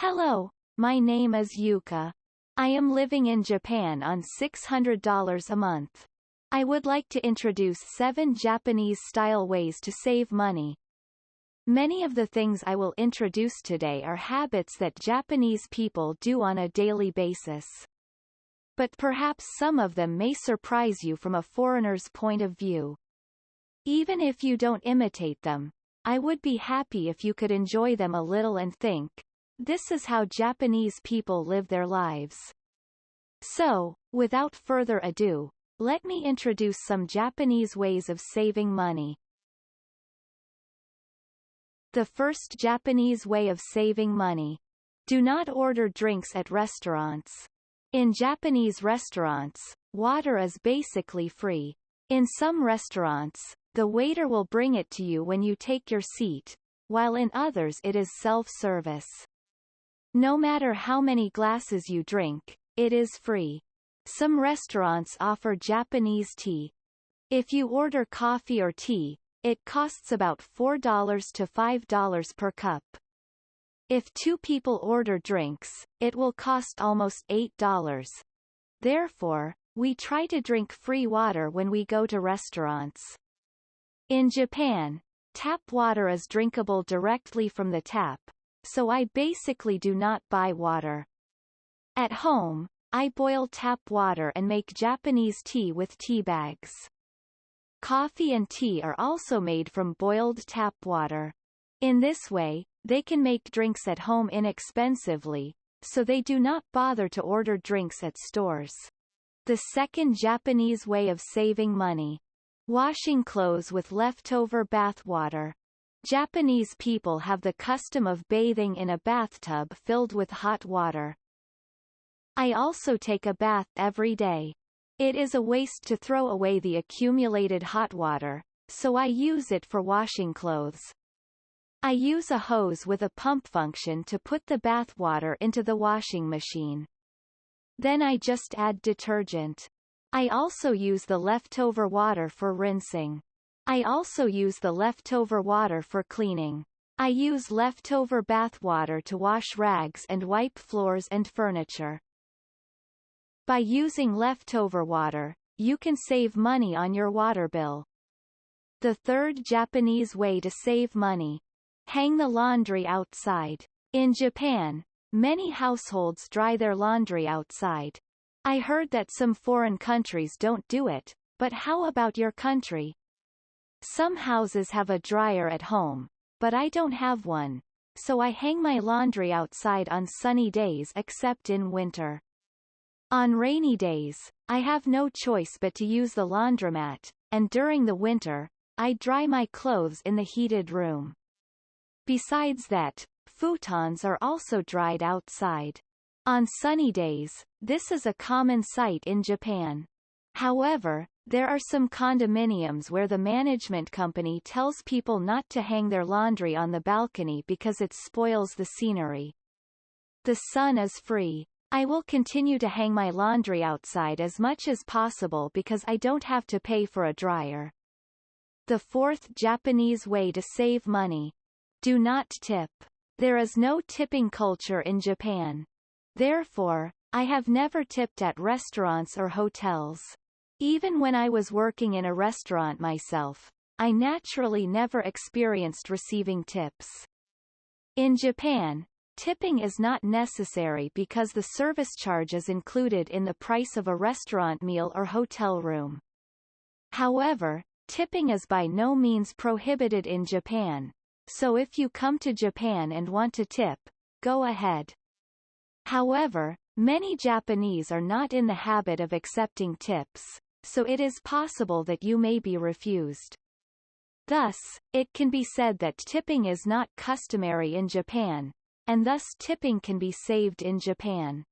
Hello, my name is Yuka. I am living in Japan on $600 a month. I would like to introduce 7 Japanese-style ways to save money. Many of the things I will introduce today are habits that Japanese people do on a daily basis. But perhaps some of them may surprise you from a foreigner's point of view. Even if you don't imitate them, I would be happy if you could enjoy them a little and think, this is how Japanese people live their lives. So, without further ado, let me introduce some Japanese ways of saving money. The first Japanese way of saving money. Do not order drinks at restaurants. In Japanese restaurants, water is basically free. In some restaurants, the waiter will bring it to you when you take your seat, while in others it is self-service. No matter how many glasses you drink, it is free. Some restaurants offer Japanese tea. If you order coffee or tea, it costs about $4 to $5 per cup. If 2 people order drinks, it will cost almost $8. Therefore, we try to drink free water when we go to restaurants. In Japan, tap water is drinkable directly from the tap, so I basically do not buy water. At home, I boil tap water and make Japanese tea with tea bags. Coffee and tea are also made from boiled tap water. In this way, they can make drinks at home inexpensively, so they do not bother to order drinks at stores. The second Japanese way of saving money. Washing clothes with leftover bath water. Japanese people have the custom of bathing in a bathtub filled with hot water. I also take a bath every day. It is a waste to throw away the accumulated hot water, so I use it for washing clothes. I use a hose with a pump function to put the bath water into the washing machine. Then I just add detergent. I also use the leftover water for rinsing. I also use the leftover water for cleaning. I use leftover bath water to wash rags and wipe floors and furniture. By using leftover water, you can save money on your water bill. The third Japanese way to save money. Hang the laundry outside. In Japan, many households dry their laundry outside. I heard that some foreign countries don't do it, but how about your country? Some houses have a dryer at home, but I don't have one, so I hang my laundry outside on sunny days except in winter. On rainy days, I have no choice but to use the laundromat, and during the winter, I dry my clothes in the heated room. Besides that, futons are also dried outside. On sunny days, this is a common sight in Japan. However, there are some condominiums where the management company tells people not to hang their laundry on the balcony because it spoils the scenery. The sun is free. I will continue to hang my laundry outside as much as possible because I don't have to pay for a dryer. The fourth Japanese way to save money. Do not tip. There is no tipping culture in Japan. Therefore, I have never tipped at restaurants or hotels. Even when I was working in a restaurant myself, I naturally never experienced receiving tips. In Japan, tipping is not necessary because the service charge is included in the price of a restaurant meal or hotel room. However, tipping is by no means prohibited in Japan, so if you come to Japan and want to tip, go ahead. However, many Japanese are not in the habit of accepting tips, so it is possible that you may be refused. Thus, it can be said that tipping is not customary in Japan, and thus tipping can be saved in Japan.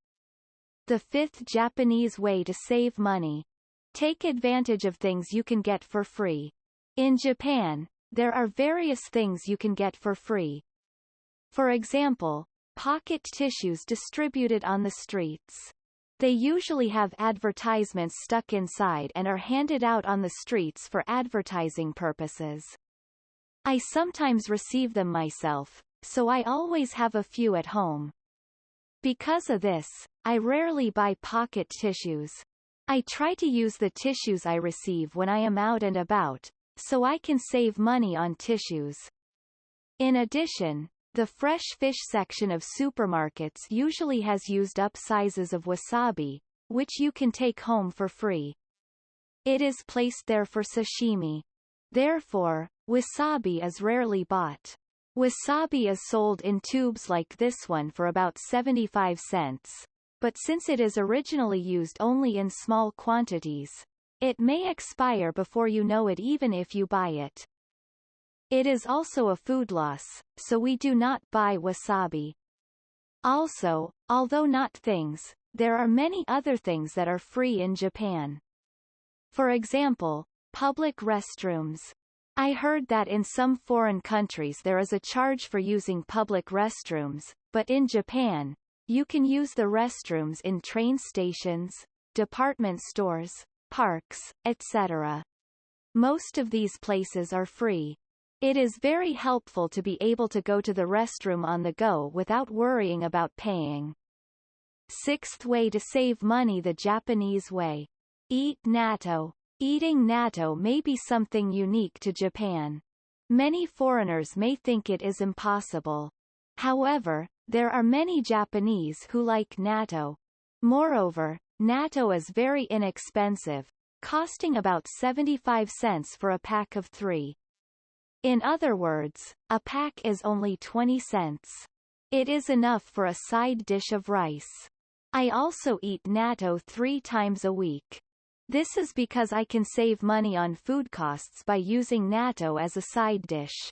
The fifth Japanese way to save money. Take advantage of things you can get for free. In Japan, there are various things you can get for free. For example, pocket tissues distributed on the streets. They usually have advertisements stuck inside and are handed out on the streets for advertising purposes. I sometimes receive them myself, so I always have a few at home. Because of this, I rarely buy pocket tissues. I try to use the tissues I receive when I am out and about, so I can save money on tissues. In addition, the fresh fish section of supermarkets usually has used up sizes of wasabi, which you can take home for free. It is placed there for sashimi. Therefore, wasabi is rarely bought. Wasabi is sold in tubes like this one for about 75 cents, but since it is originally used only in small quantities, it may expire before you know it even if you buy it. It is also a food loss, so we do not buy wasabi. Also, although not things, there are many other things that are free in Japan. For example, public restrooms. I heard that in some foreign countries there is a charge for using public restrooms, but in Japan, you can use the restrooms in train stations, department stores, parks, etc. Most of these places are free. It is very helpful to be able to go to the restroom on the go without worrying about paying. Sixth way to save money the Japanese way. Eat natto. Eating natto may be something unique to Japan. Many foreigners may think it is impossible. However, there are many Japanese who like natto. Moreover, natto is very inexpensive, costing about 75 cents for a pack of 3. In other words, a pack is only 20 cents. It is enough for a side dish of rice. I also eat natto 3 times a week. This is because I can save money on food costs by using natto as a side dish.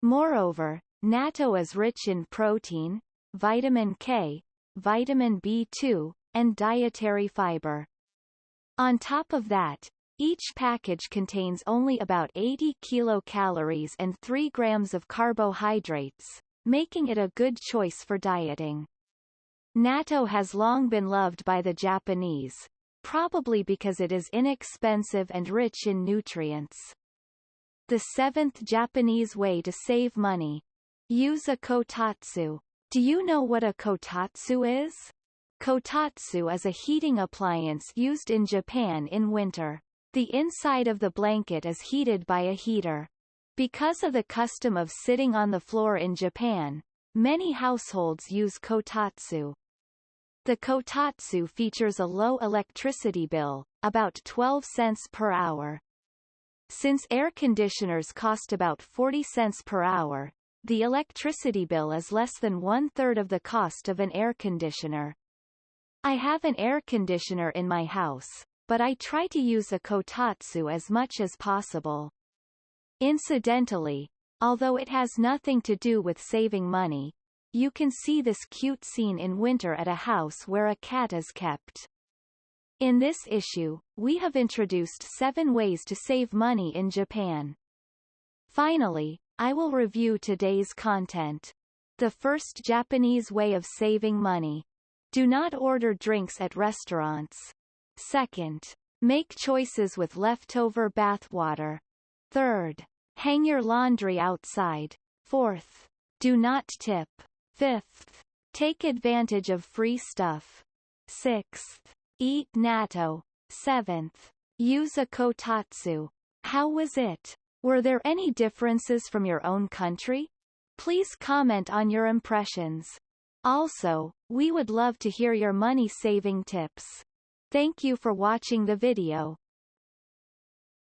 Moreover, natto is rich in protein, vitamin K, vitamin B2, and dietary fiber. On top of that, each package contains only about 80 kilocalories and 3 grams of carbohydrates, making it a good choice for dieting. Natto has long been loved by the Japanese, probably because it is inexpensive and rich in nutrients. The 7th Japanese way to save money. Use a kotatsu. Do you know what a kotatsu is? Kotatsu is a heating appliance used in Japan in winter. The inside of the blanket is heated by a heater. Because of the custom of sitting on the floor in Japan, many households use kotatsu. The kotatsu features a low electricity bill, about 12 cents per hour. Since air conditioners cost about 40 cents per hour, the electricity bill is less than 1/3 of the cost of an air conditioner. I have an air conditioner in my house, but I try to use a kotatsu as much as possible. Incidentally, although it has nothing to do with saving money, you can see this cute scene in winter at a house where a cat is kept. In this issue, we have introduced 7 ways to save money in Japan. Finally, I will review today's content. The first Japanese way of saving money. Do not order drinks at restaurants. Second, make choices with leftover bath water. Third, hang your laundry outside. Fourth, do not tip. Fifth, take advantage of free stuff. Sixth, eat natto. Seventh, use a kotatsu. How was it? Were there any differences from your own country? Please comment on your impressions. Also, we would love to hear your money-saving tips. Thank you for watching the video.